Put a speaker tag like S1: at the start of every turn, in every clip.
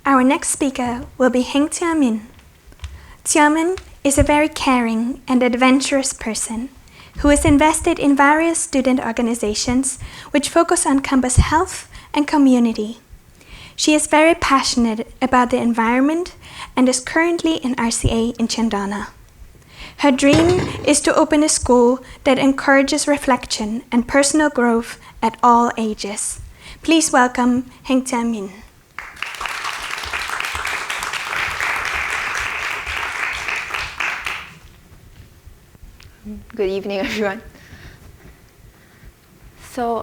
S1: Our next speaker will be Heng Tia Min. Tia Min is a very caring and adventurous person who is invested in various student organizations which focus on campus health and community. She is very passionate about the environment and is currently in RCA in Chandana. Her dream is to open a school that encourages reflection and personal growth at all ages. Please welcome Heng Tia Min.
S2: Good evening, everyone. So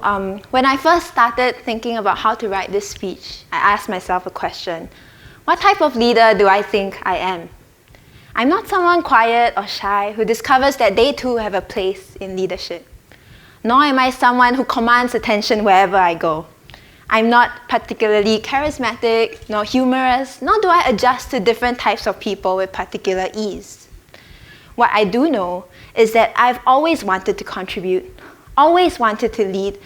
S2: when I first started thinking about how to write this speech, I asked myself a question. What type of leader do I think I am? I'm not someone quiet or shy who discovers that they too have a place in leadership. Nor am I someone who commands attention wherever I go. I'm not particularly charismatic, nor humorous, nor do I adjust to different types of people with particular ease. What I do know is that I've always wanted to contribute, always wanted to lead,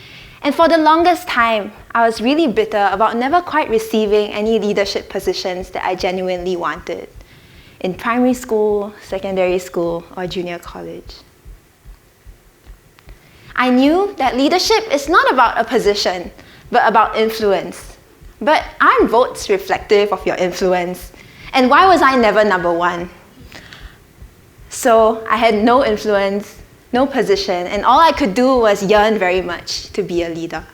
S2: and for the longest time, I was really bitter about never quite receiving any leadership positions that I genuinely wanted in primary school, secondary school, or junior college. I knew that leadership is not about a position, but about influence. But aren't votes reflective of your influence? And why was I never number one? So I had no influence, no position, and all I could do was yearn very much to be a leader.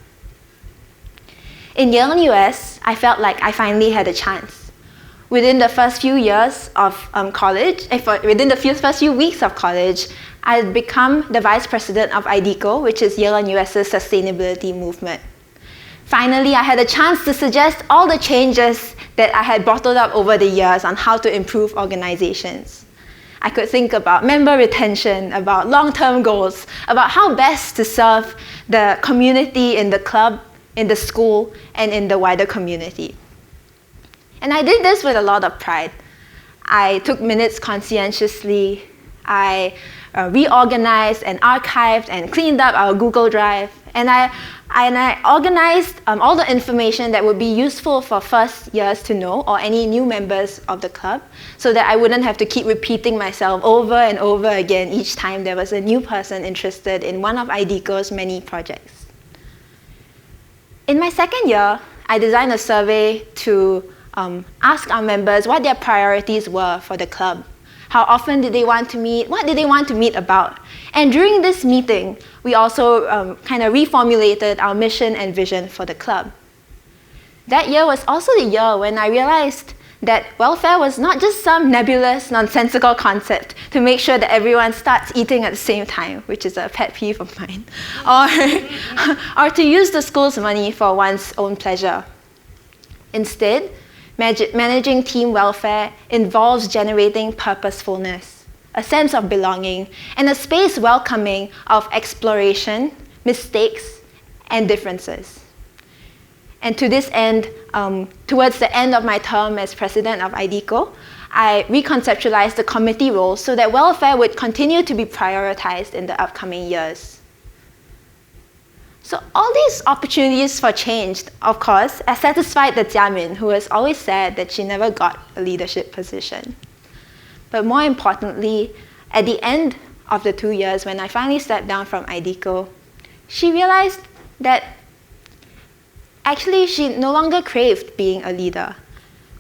S2: In Yale US, I felt like I finally had a chance. Within the first few years of college, within the first few weeks of college, I had become the vice president of IDECO, which is Yale and US's sustainability movement. Finally, I had a chance to suggest all the changes that I had bottled up over the years on how to improve organizations. I could think about member retention, about long-term goals, about how best to serve the community in the club, in the school, and in the wider community. And I did this with a lot of pride. I took minutes conscientiously. I reorganized and archived and cleaned up our Google Drive. And I organized all the information that would be useful for first years to know, or any new members of the club, so that I wouldn't have to keep repeating myself over and over again each time there was a new person interested in one of IDECO's many projects. In my second year, I designed a survey to ask our members what their priorities were for the club. How often did they want to meet? What did they want to meet about? And during this meeting, we also kind of reformulated our mission and vision for the club. That year was also the year when I realized that welfare was not just some nebulous, nonsensical concept to make sure that everyone starts eating at the same time, which is a pet peeve of mine, or to use the school's money for one's own pleasure. Instead, managing team welfare involves generating purposefulness, a sense of belonging, and a space welcoming of exploration, mistakes, and differences. And to this end, towards the end of my term as president of IDECO, I reconceptualized the committee role so that welfare would continue to be prioritized in the upcoming years. So all these opportunities for change, of course, have satisfied the Tia Min, who has always said that she never got a leadership position. But more importantly, at the end of the 2 years, when I finally stepped down from IDECO, she realized that actually she no longer craved being a leader,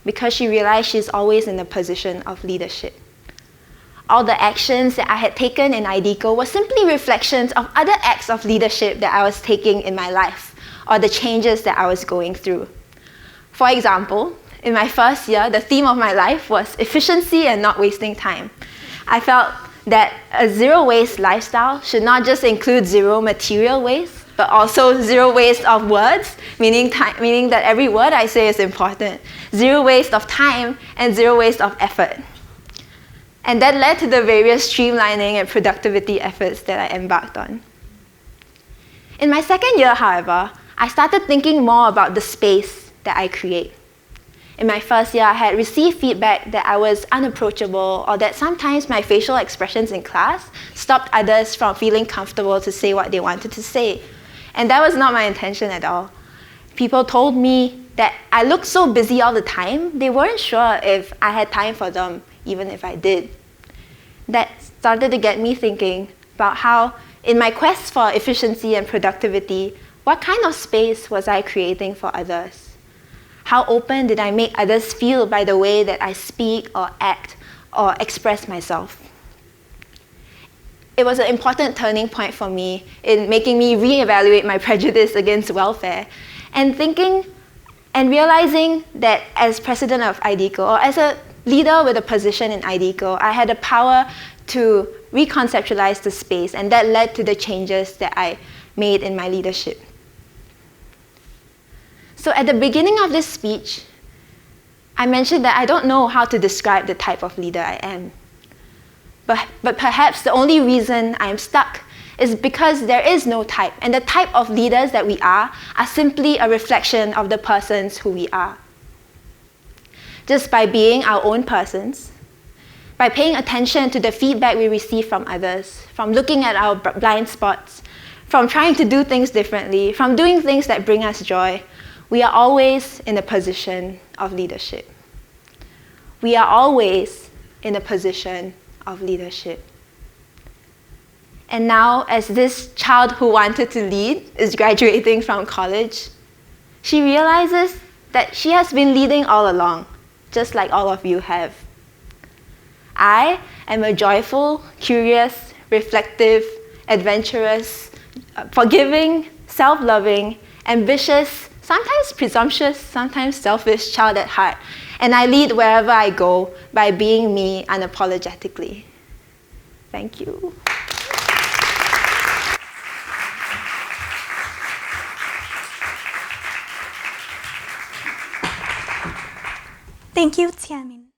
S2: because she realized she's always in a position of leadership. All the actions that I had taken in IDECO were simply reflections of other acts of leadership that I was taking in my life, or the changes that I was going through. For example, in my first year, the theme of my life was efficiency and not wasting time. I felt that a zero-waste lifestyle should not just include zero material waste, but also zero waste of words, meaning that every word I say is important, zero waste of time, and zero waste of effort. And that led to the various streamlining and productivity efforts that I embarked on. In my second year, however, I started thinking more about the space that I create. In my first year, I had received feedback that I was unapproachable, or that sometimes my facial expressions in class stopped others from feeling comfortable to say what they wanted to say. And that was not my intention at all. People told me that I looked so busy all the time, they weren't sure if I had time for them, even if I did. That started to get me thinking about how, in my quest for efficiency and productivity, what kind of space was I creating for others? How open did I make others feel by the way that I speak or act or express myself? It was an important turning point for me in making me reevaluate my prejudice against welfare and thinking and realizing that as president of IDECO, or as a leader with a position in IDECO, I had the power to reconceptualize the space, and that led to the changes that I made in my leadership. So at the beginning of this speech, I mentioned that I don't know how to describe the type of leader I am. But perhaps the only reason I'm stuck is because there is no type, and the type of leaders that we are simply a reflection of the persons who we are. Just by being our own persons, by paying attention to the feedback we receive from others, from looking at our blind spots, from trying to do things differently, from doing things that bring us joy, we are always in a position of leadership. We are always in a position of leadership. And now, as this child who wanted to lead is graduating from college, she realizes that she has been leading all along, just like all of you have. I am a joyful, curious, reflective, adventurous, forgiving, self-loving, ambitious, sometimes presumptuous, sometimes selfish child at heart. And I lead wherever I go by being me unapologetically. Thank you.
S1: Thank you, Tiamin.